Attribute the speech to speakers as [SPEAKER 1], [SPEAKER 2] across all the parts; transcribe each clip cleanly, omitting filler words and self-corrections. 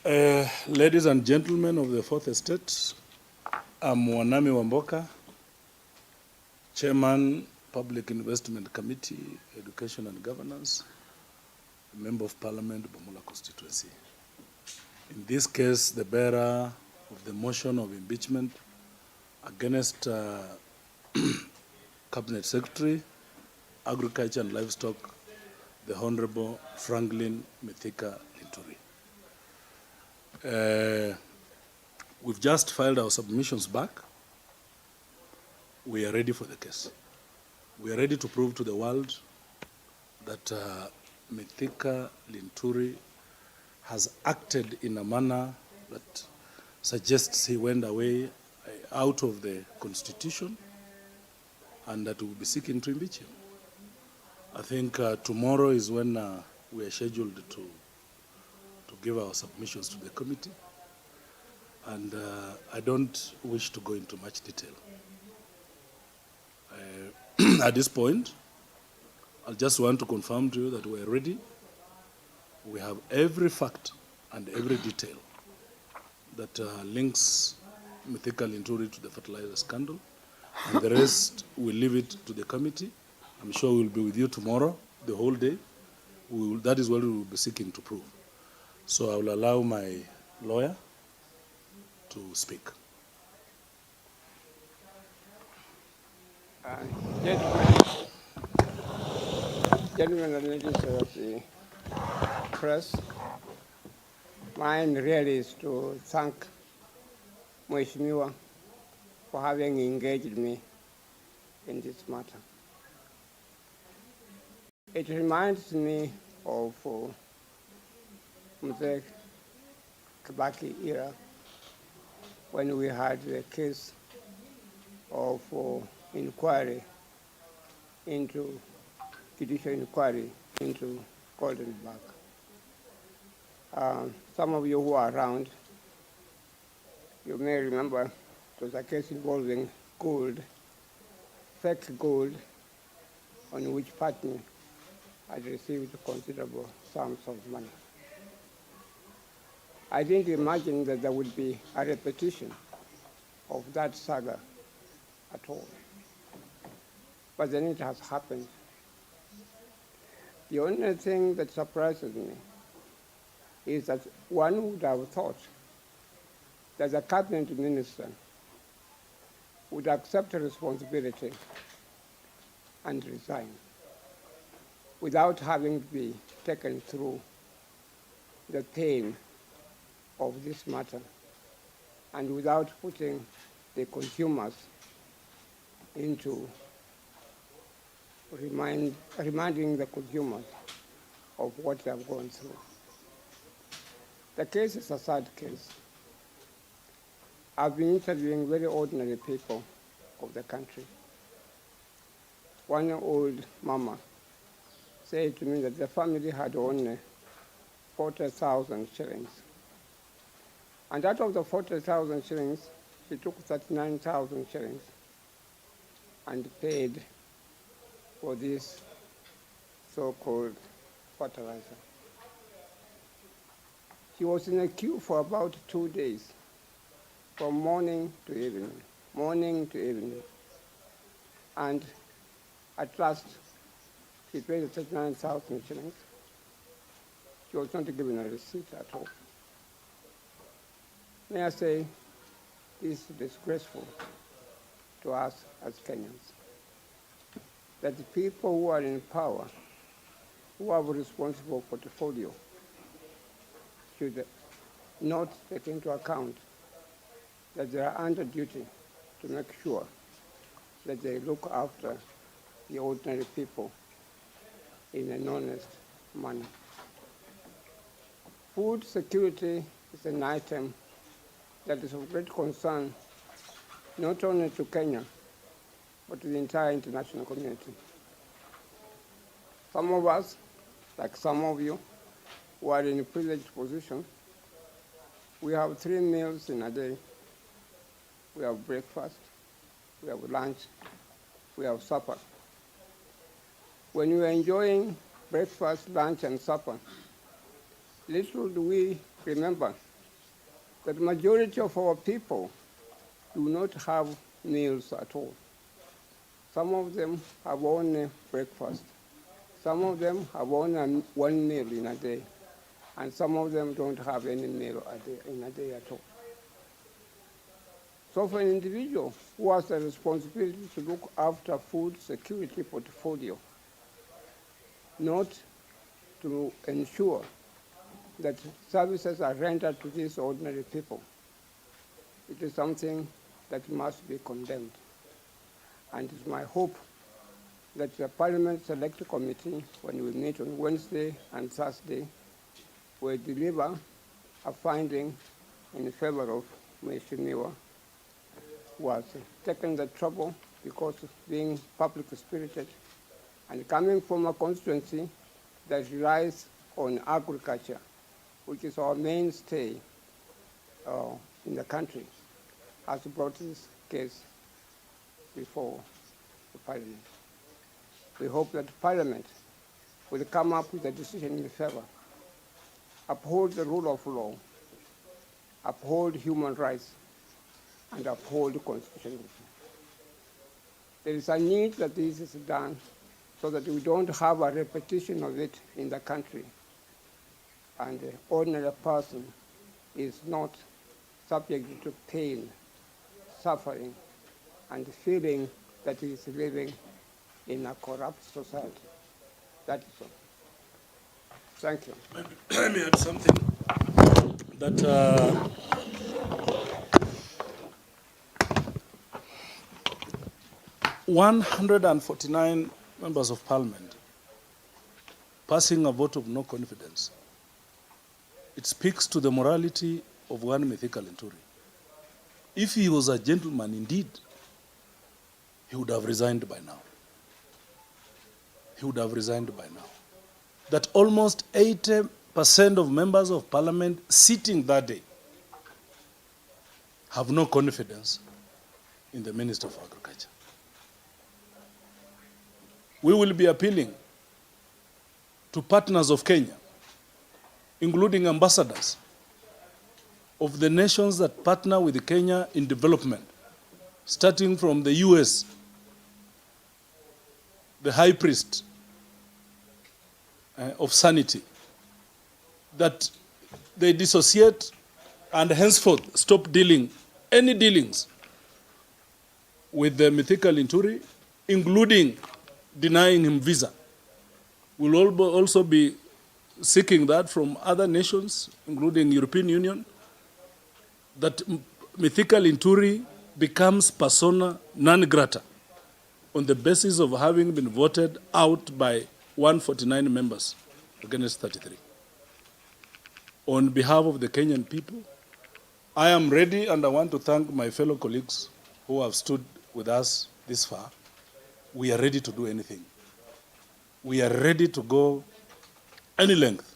[SPEAKER 1] Ladies and gentlemen of the Fourth Estate, I'm Wanami Wamboka, Chairman, Public Investment Committee, Education and Governance, Member of Parliament, Bamula Constituency. In this case, the bearer of the motion of impeachment against Cabinet Secretary, Agriculture and Livestock, the Honorable Franklin Mithika Linturi. We've just filed our submissions back. We are ready for the case. We are ready to prove to the world that Mithika Linturi has acted in a manner that suggests he went away out of the Constitution and that we will be seeking to impeach him. I think tomorrow is when we are scheduled to give our submissions to the committee, and I don't wish to go into much detail. At this point, I just want to confirm to you that we are ready. We have every fact and every detail that links Mithika Linturi to the fertilizer scandal, and the rest we'll leave it to the committee. I'm sure we'll be with you tomorrow, the whole day. That is what we will be seeking to prove. So I will allow my lawyer to speak.
[SPEAKER 2] Gentlemen and ladies of the press, mine really is to thank Mheshimiwa for having engaged me in this matter. It reminds me of the Kibaki era when we had the case of inquiry into judicial inquiry into Golden Bag. Some of you who are around, you may remember it was a case involving gold, fake gold, on which party had received considerable sums of money. I didn't imagine that there would be a repetition of that saga at all. But then it has happened. The only thing that surprises me is that one would have thought that the cabinet minister would accept responsibility and resign without having to be taken through the pain of this matter and without putting the consumers into reminding the consumers of what they have gone through. The case is a sad case. I've been interviewing very ordinary people of the country. One old mama said to me that the family had only 40,000 shillings. And out of the 40,000 shillings, she took 39,000 shillings and paid for this so-called fertilizer. She was in a queue for about 2 days, from morning to evening. And at last, she paid 39,000 shillings. She was not given a receipt at all. May I say, it's disgraceful to us as Kenyans that the people who are in power, who have a responsible portfolio, should not take into account that they are under duty to make sure that they look after the ordinary people in an honest manner. Food security is an item that is of great concern not only to Kenya, but to the entire international community. Some of us, like some of you, who are in a privileged position, we have 3 meals in a day. We have breakfast, we have lunch, we have supper. When we are enjoying breakfast, lunch, and supper, little do we remember that the majority of our people do not have meals at all. Some of them have only breakfast. Some of them have only one meal in a day. And some of them don't have any meal in a day at all. So for an individual who has the responsibility to look after food security portfolio, not to ensure that services are rendered to these ordinary people, it is something that must be condemned. And it's my hope that the Parliament Select Committee, when we meet on Wednesday and Thursday, will deliver a finding in favor of Mheshimiwa, who has taken the trouble because of being public-spirited and coming from a constituency that relies on agriculture, which is our mainstay in the country, has brought this case before the Parliament. We hope that Parliament will come up with a decision in favor, uphold the rule of law, uphold human rights, and uphold constitutionalism. There is a need that this is done so that we don't have a repetition of it in the country, and the ordinary person is not subject to pain, suffering, and feeling that he is living in a corrupt society. That is all. Thank you.
[SPEAKER 1] Let me add something that 149 members of parliament passing a vote of no confidence. It speaks to the morality of one Mithika Linturi. If he was a gentleman indeed, he would have resigned by now. He would have resigned by now. That almost 80% of members of parliament sitting that day have no confidence in the Minister for Agriculture. We will be appealing to partners of Kenya, including ambassadors of the nations that partner with Kenya in development, starting from the US, the High Priest of Sanity, that they dissociate and henceforth stop dealing, any dealings with the Mithika Linturi, including denying him visa. We'll also be seeking that from other nations, including European Union, that Mithika Linturi becomes persona non grata on the basis of having been voted out by 149 members against 33. On behalf of the Kenyan people, I am ready, and I want to thank my fellow colleagues who have stood with us this far. We are ready to do anything. We are ready to go any length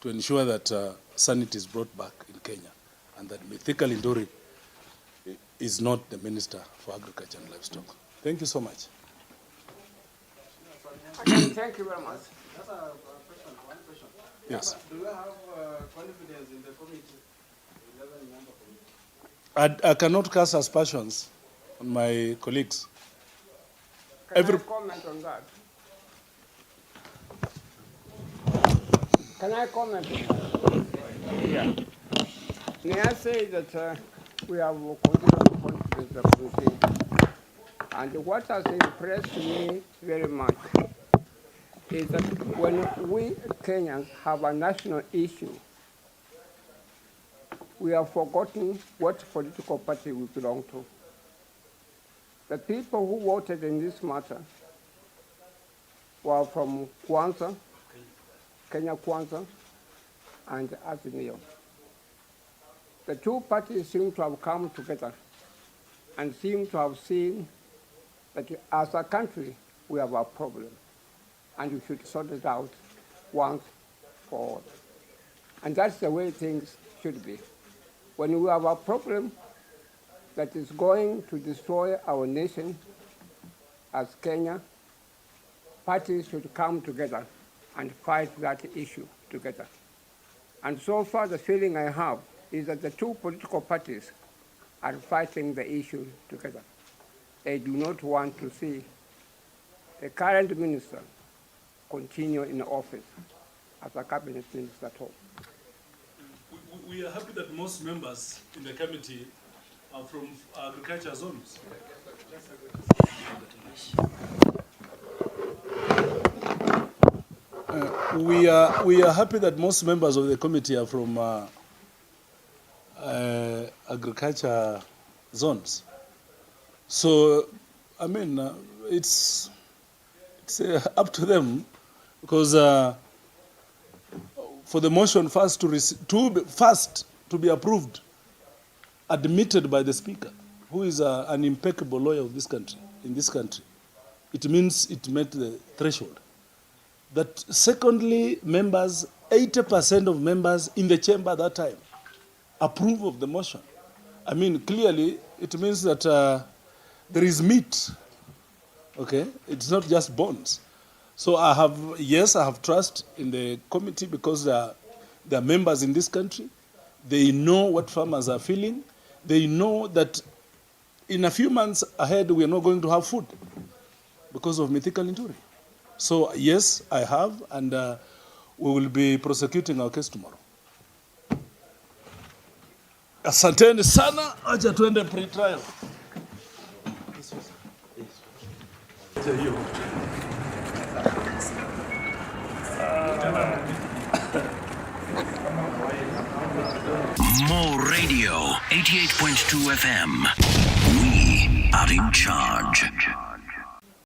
[SPEAKER 1] to ensure that sanity is brought back in Kenya and that Mithika Linturi is not the Minister for Agriculture and Livestock. Thank you so much.
[SPEAKER 2] Thank you very much.
[SPEAKER 3] That's a question, one question.
[SPEAKER 1] Yes.
[SPEAKER 3] Do you have confidence in the committee, 11-member committee?
[SPEAKER 1] I cannot cast aspersions on my colleagues.
[SPEAKER 2] Can I comment on that? Can I comment on that? Yeah. May I say that we have considerable confidence of the and what has impressed me very much is that when we Kenyans have a national issue, we have forgotten what political party we belong to. The people who voted in this matter were from Kwanza, Kenya Kwanza, and Azimio. The two parties seem to have come together and seem to have seen that as a country we have a problem and we should sort it out once for all. And that's the way things should be. When we have a problem that is going to destroy our nation as Kenya, parties should come together and fight that issue together. And so far, the feeling I have is that the two political parties are fighting the issue together. They do not want to see the current minister continue in office as a cabinet minister at all.
[SPEAKER 1] We are happy that most members in the committee are from agriculture zones. We are happy that most members of the committee are from agriculture zones. So, I mean, it's up to them, because for the motion first to be approved, admitted by the Speaker, who is an impeccable lawyer of this country, in this country, it means it met the threshold. That secondly, members, 80% of members in the chamber at that time approve of the motion. I mean, clearly, it means that there is meat, okay? It's not just bones. So I have trust in the committee, because they are members in this country. They know what farmers are feeling. They know that in a few months ahead, we are not going to have food because of Mithika Linturi. So yes, I have, and we will be prosecuting our case tomorrow. Asanteni sana, acha tuende pre-trial.
[SPEAKER 4] More Radio, 88.2 FM. We are in charge.